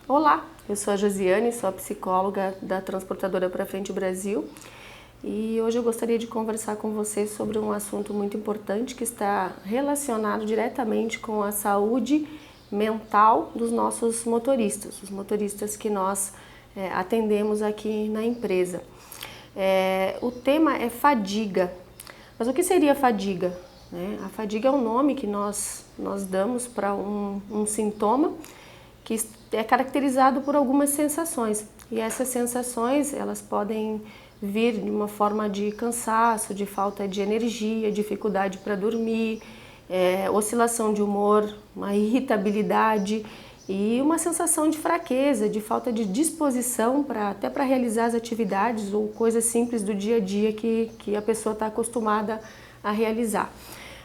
Olá, eu sou a Josiane, sou a psicóloga da Transportadora Pra Frente Brasil e hoje eu gostaria de conversar com você sobre um assunto muito importante que está relacionado diretamente com a saúde mental dos nossos motoristas, os motoristas que nós atendemos aqui na empresa. O tema é fadiga. Mas o que seria fadiga? A fadiga é um nome que nós damos para um sintoma que é caracterizado por algumas sensações. E essas sensações, elas podem vir de uma forma de cansaço, de falta de energia, dificuldade para dormir, oscilação de humor, uma irritabilidade e uma sensação de fraqueza, de falta de disposição até para realizar as atividades ou coisas simples do dia a dia que a pessoa está acostumada a realizar.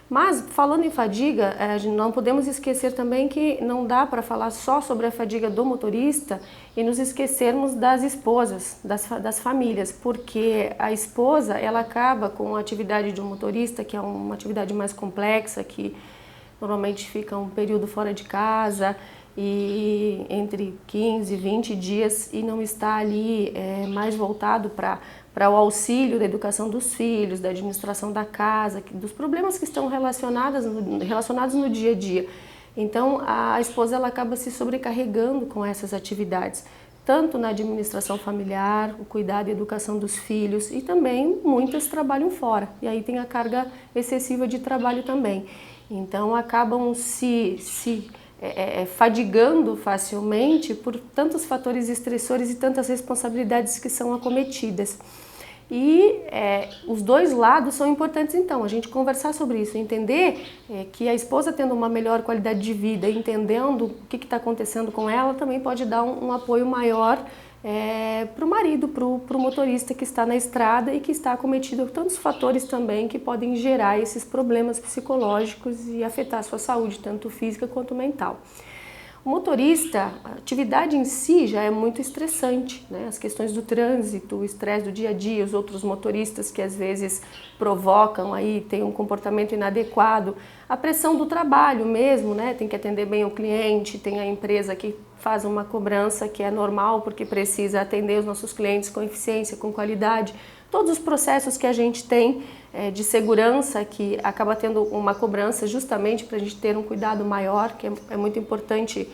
Mas, falando em fadiga, não podemos esquecer também que não dá para falar só sobre a fadiga do motorista e nos esquecermos das esposas, das famílias, porque a esposa, ela acaba com a atividade de um motorista, que é uma atividade mais complexa, que normalmente fica um período fora de casa e entre 15 e 20 dias e não está ali mais voltado para o auxílio da educação dos filhos, da administração da casa, dos problemas que estão relacionados no dia a dia. Então, a esposa ela acaba se sobrecarregando com essas atividades, tanto na administração familiar, o cuidado e educação dos filhos, e também muitas trabalham fora, e aí tem a carga excessiva de trabalho também. Então, acabam se fadigando facilmente por tantos fatores estressores e tantas responsabilidades que são acometidas. E os dois lados são importantes, então, a gente conversar sobre isso, entender que a esposa tendo uma melhor qualidade de vida, entendendo o que está acontecendo com ela, também pode dar um apoio maior para o marido, para o motorista que está na estrada e que está acometido por tantos fatores também que podem gerar esses problemas psicológicos e afetar a sua saúde, tanto física quanto mental. O motorista, a atividade em si já é muito estressante, né? As questões do trânsito, o estresse do dia a dia, os outros motoristas que às vezes provocam aí, tem um comportamento inadequado, a pressão do trabalho mesmo, né? Tem que atender bem o cliente, tem a empresa que faz uma cobrança que é normal porque precisa atender os nossos clientes com eficiência, com qualidade. Todos os processos que a gente tem de segurança que acaba tendo uma cobrança justamente para a gente ter um cuidado maior, que é muito importante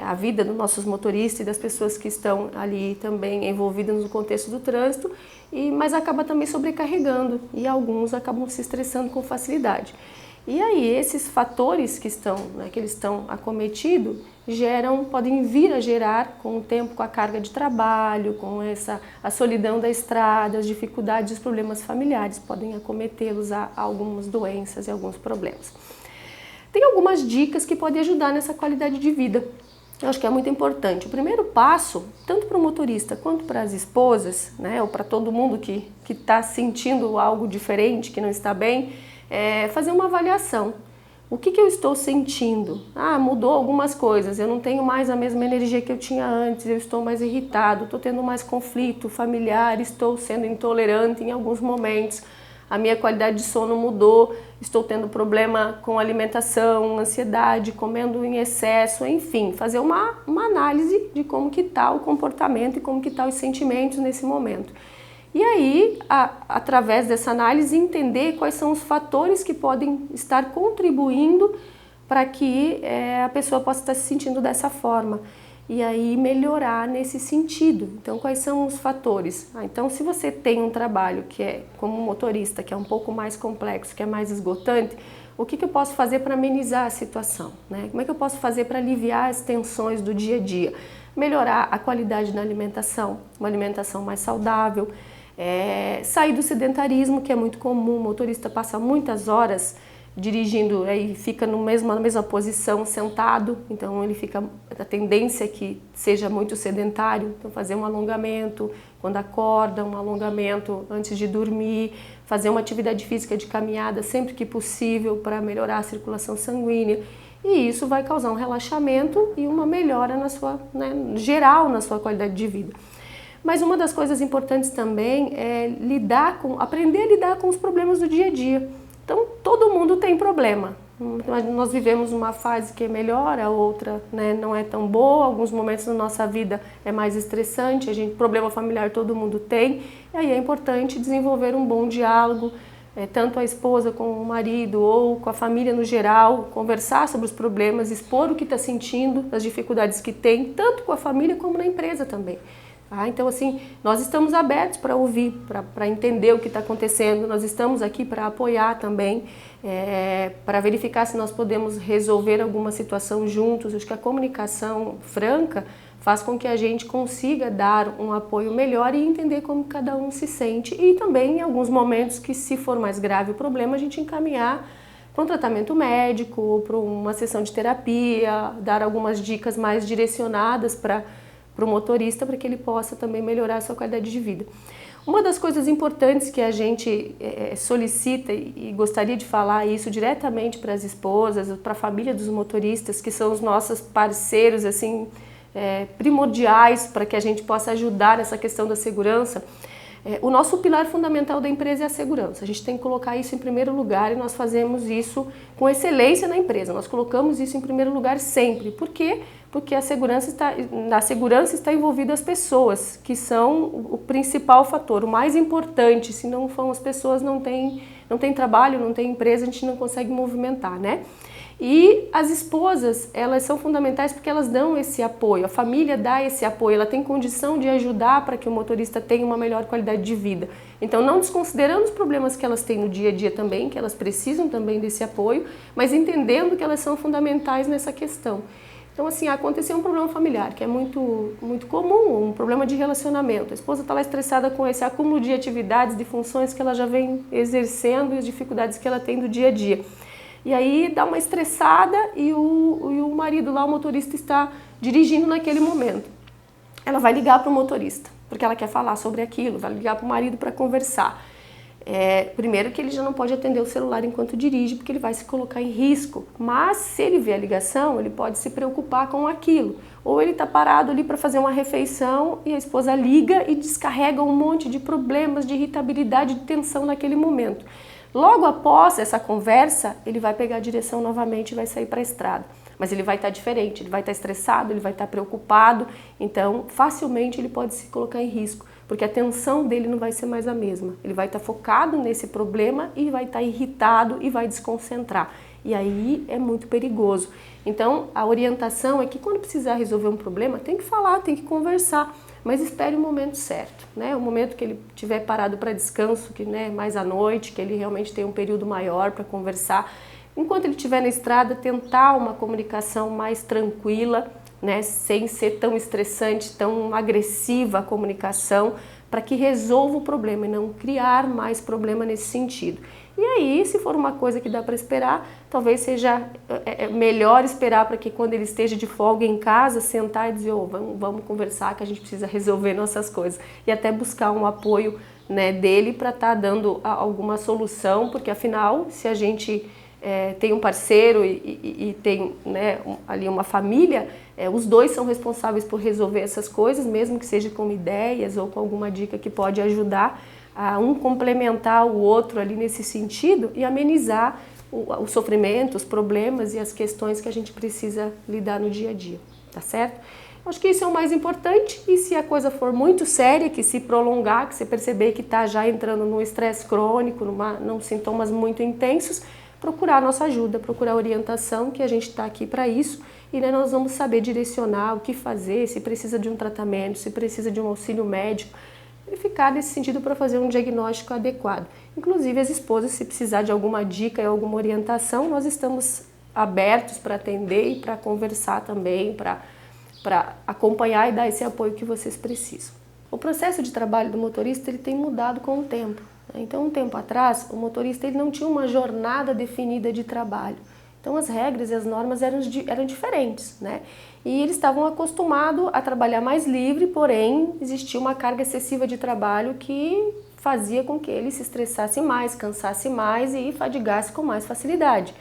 a vida dos nossos motoristas e das pessoas que estão ali também envolvidas no contexto do trânsito, mas acaba também sobrecarregando e alguns acabam se estressando com facilidade. E aí esses fatores que eles estão acometidos podem vir a gerar com o tempo, com a carga de trabalho, com a solidão da estrada, as dificuldades e os problemas familiares podem acometê-los a algumas doenças e alguns problemas. Tem algumas dicas que podem ajudar nessa qualidade de vida. Eu acho que é muito importante. O primeiro passo, tanto para o motorista quanto para as esposas, né, ou para todo mundo que está sentindo algo diferente, que não está bem, fazer uma avaliação. O que eu estou sentindo? Mudou algumas coisas, eu não tenho mais a mesma energia que eu tinha antes, eu estou mais irritado, estou tendo mais conflito familiar, estou sendo intolerante em alguns momentos, a minha qualidade de sono mudou, estou tendo problema com alimentação, ansiedade, comendo em excesso, enfim, fazer uma análise de como que está o comportamento e como que estão os sentimentos nesse momento. E aí, através dessa análise, entender quais são os fatores que podem estar contribuindo para que a pessoa possa estar se sentindo dessa forma. E aí, melhorar nesse sentido. Então, quais são os fatores? Então, se você tem um trabalho que é como motorista, que é um pouco mais complexo, que é mais esgotante, o que eu posso fazer para amenizar a situação, né? Como é que eu posso fazer para aliviar as tensões do dia a dia? Melhorar a qualidade da alimentação, uma alimentação mais saudável, sair do sedentarismo, que é muito comum, o motorista passa muitas horas dirigindo e fica na mesma posição, sentado, então a tendência é que seja muito sedentário, então fazer um alongamento quando acorda, um alongamento antes de dormir, fazer uma atividade física de caminhada sempre que possível para melhorar a circulação sanguínea, e isso vai causar um relaxamento e uma melhora geral na sua qualidade de vida. Mas uma das coisas importantes também é aprender a lidar com os problemas do dia a dia. Então, todo mundo tem problema, Nós vivemos uma fase que é melhor, a outra, né, não é tão boa. Alguns momentos da nossa vida é mais estressante, problema familiar todo mundo tem. E aí é importante desenvolver um bom diálogo, tanto a esposa com o marido ou com a família no geral, conversar sobre os problemas, expor o que está sentindo, as dificuldades que tem, tanto com a família como na empresa também. Então, assim, nós estamos abertos para ouvir, para entender o que está acontecendo, nós estamos aqui para apoiar também, para verificar se nós podemos resolver alguma situação juntos. Acho que a comunicação franca faz com que a gente consiga dar um apoio melhor e entender como cada um se sente. E também, em alguns momentos que, se for mais grave o problema, a gente encaminhar para um tratamento médico ou para uma sessão de terapia, dar algumas dicas mais direcionadas para o motorista, para que ele possa também melhorar a sua qualidade de vida. Uma das coisas importantes que a gente solicita e gostaria de falar isso diretamente para as esposas, para a família dos motoristas, que são os nossos parceiros assim, primordiais para que a gente possa ajudar nessa questão da segurança. O nosso pilar fundamental da empresa é a segurança. A gente tem que colocar isso em primeiro lugar e nós fazemos isso com excelência na empresa. Nós colocamos isso em primeiro lugar sempre. Por quê? Porque na segurança está envolvida as pessoas, que são o principal fator, o mais importante. Se não for as pessoas, não tem trabalho, não tem empresa, a gente não consegue movimentar, né? E as esposas, elas são fundamentais porque elas dão esse apoio, a família dá esse apoio, ela tem condição de ajudar para que o motorista tenha uma melhor qualidade de vida. Então, não desconsiderando os problemas que elas têm no dia a dia também, que elas precisam também desse apoio, mas entendendo que elas são fundamentais nessa questão. Então, assim, aconteceu um problema familiar, que é muito comum, um problema de relacionamento. A esposa está lá estressada com esse acúmulo de atividades, de funções que ela já vem exercendo e as dificuldades que ela tem do dia a dia. E aí dá uma estressada e o marido lá, o motorista, está dirigindo naquele momento. Ela vai ligar para o motorista, porque ela quer falar sobre aquilo, vai ligar para o marido para conversar. Primeiro que ele já não pode atender o celular enquanto dirige, porque ele vai se colocar em risco. Mas se ele vê a ligação, ele pode se preocupar com aquilo. Ou ele está parado ali para fazer uma refeição e a esposa liga e descarrega um monte de problemas, de irritabilidade, de tensão naquele momento. Logo após essa conversa, ele vai pegar a direção novamente e vai sair para a estrada. Mas ele vai estar diferente, ele vai estar estressado, ele vai estar preocupado, então facilmente ele pode se colocar em risco, porque a atenção dele não vai ser mais a mesma. Ele vai estar focado nesse problema e vai estar irritado e vai desconcentrar. E aí é muito perigoso. Então a orientação é que quando precisar resolver um problema, tem que falar, tem que conversar. Mas espere o momento certo, né? O momento que ele estiver parado para descanso, que, né, mais à noite, que ele realmente tem um período maior para conversar. Enquanto ele estiver na estrada, tentar uma comunicação mais tranquila, né, sem ser tão estressante, tão agressiva a comunicação, para que resolva o problema e não criar mais problema nesse sentido. E aí, se for uma coisa que dá para esperar, talvez seja melhor esperar para que quando ele esteja de folga em casa, sentar e dizer, vamos conversar que a gente precisa resolver nossas coisas. E até buscar um apoio, né, dele para estar dando alguma solução, porque afinal, se a gente tem um parceiro e tem, né, ali uma família, os dois são responsáveis por resolver essas coisas, mesmo que seja com ideias ou com alguma dica que pode ajudar a um complementar o outro ali nesse sentido e amenizar o sofrimento, os problemas e as questões que a gente precisa lidar no dia a dia, tá certo? Acho que isso é o mais importante e se a coisa for muito séria, que se prolongar, que você perceber que está já entrando num estresse crônico, num sintomas muito intensos, procurar a nossa ajuda, procurar orientação, que a gente está aqui para isso e né, nós vamos saber direcionar o que fazer, se precisa de um tratamento, se precisa de um auxílio médico, verificar nesse sentido para fazer um diagnóstico adequado. Inclusive as esposas, se precisar de alguma dica e alguma orientação, nós estamos abertos para atender e para conversar também, para acompanhar e dar esse apoio que vocês precisam. O processo de trabalho do motorista ele tem mudado com o tempo. Então, um tempo atrás, o motorista ele não tinha uma jornada definida de trabalho. Então, as regras e as normas eram diferentes, né? E eles estavam acostumados a trabalhar mais livre, porém, existia uma carga excessiva de trabalho que fazia com que ele se estressasse mais, cansasse mais e fadigasse com mais facilidade.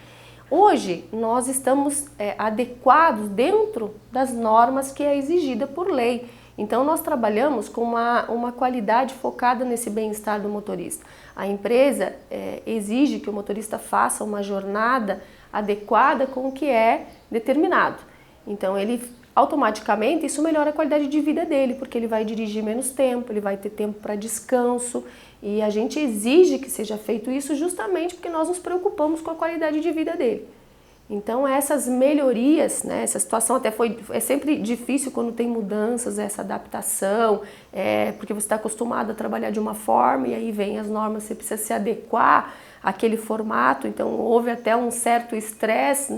Hoje, nós estamos adequados dentro das normas que é exigida por lei. Então, nós trabalhamos com uma qualidade focada nesse bem-estar do motorista. A empresa exige que o motorista faça uma jornada adequada com o que é determinado. Então ele automaticamente isso melhora a qualidade de vida dele, porque ele vai dirigir menos tempo, ele vai ter tempo para descanso, e a gente exige que seja feito isso justamente porque nós nos preocupamos com a qualidade de vida dele. Então essas melhorias, né, essa situação até é sempre difícil quando tem mudanças, essa adaptação, porque você está acostumado a trabalhar de uma forma e aí vem as normas, você precisa se adequar àquele formato, então houve até um certo estresse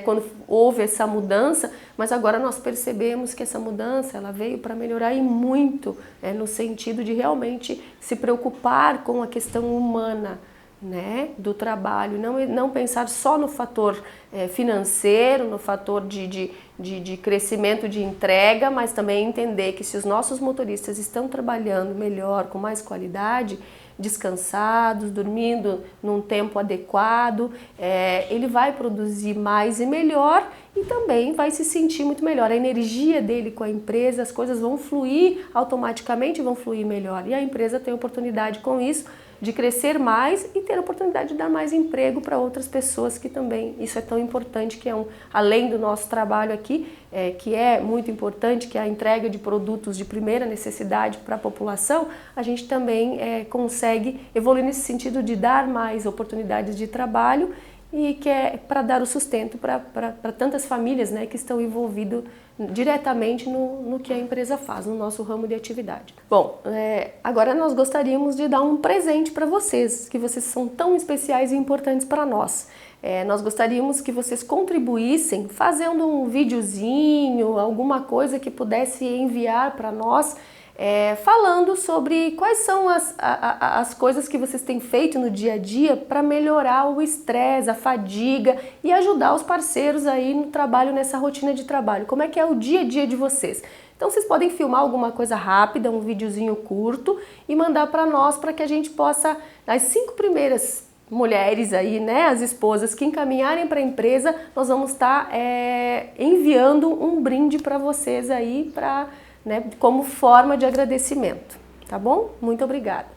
quando houve essa mudança, mas agora nós percebemos que essa mudança ela veio para melhorar e muito, no sentido de realmente se preocupar com a questão humana, né, do trabalho, não pensar só no fator financeiro, no fator de crescimento de entrega, mas também entender que se os nossos motoristas estão trabalhando melhor, com mais qualidade, descansados, dormindo num tempo adequado, ele vai produzir mais e melhor e também vai se sentir muito melhor. A energia dele com a empresa, as coisas vão fluir automaticamente, vão fluir melhor. E a empresa tem oportunidade com isso de crescer mais e ter a oportunidade de dar mais emprego para outras pessoas que também, isso é tão importante, que além do nosso trabalho aqui, que é muito importante, que é a entrega de produtos de primeira necessidade para a população, a gente também consegue evoluir nesse sentido de dar mais oportunidades de trabalho e que é para dar o sustento para tantas famílias, né, que estão envolvidas diretamente no que a empresa faz, no nosso ramo de atividade. Bom, agora nós gostaríamos de dar um presente para vocês, que vocês são tão especiais e importantes para nós. Nós gostaríamos que vocês contribuíssem fazendo um videozinho, alguma coisa que pudesse enviar para nós, falando sobre quais são as coisas que vocês têm feito no dia a dia para melhorar o estresse, a fadiga e ajudar os parceiros aí no trabalho, nessa rotina de trabalho. Como é que é o dia a dia de vocês? Então vocês podem filmar alguma coisa rápida, um videozinho curto e mandar para nós para que a gente possa, as 5 primeiras mulheres aí, né, as esposas que encaminharem para a empresa, nós vamos estar enviando um brinde para vocês aí, como forma de agradecimento, tá bom? Muito obrigada!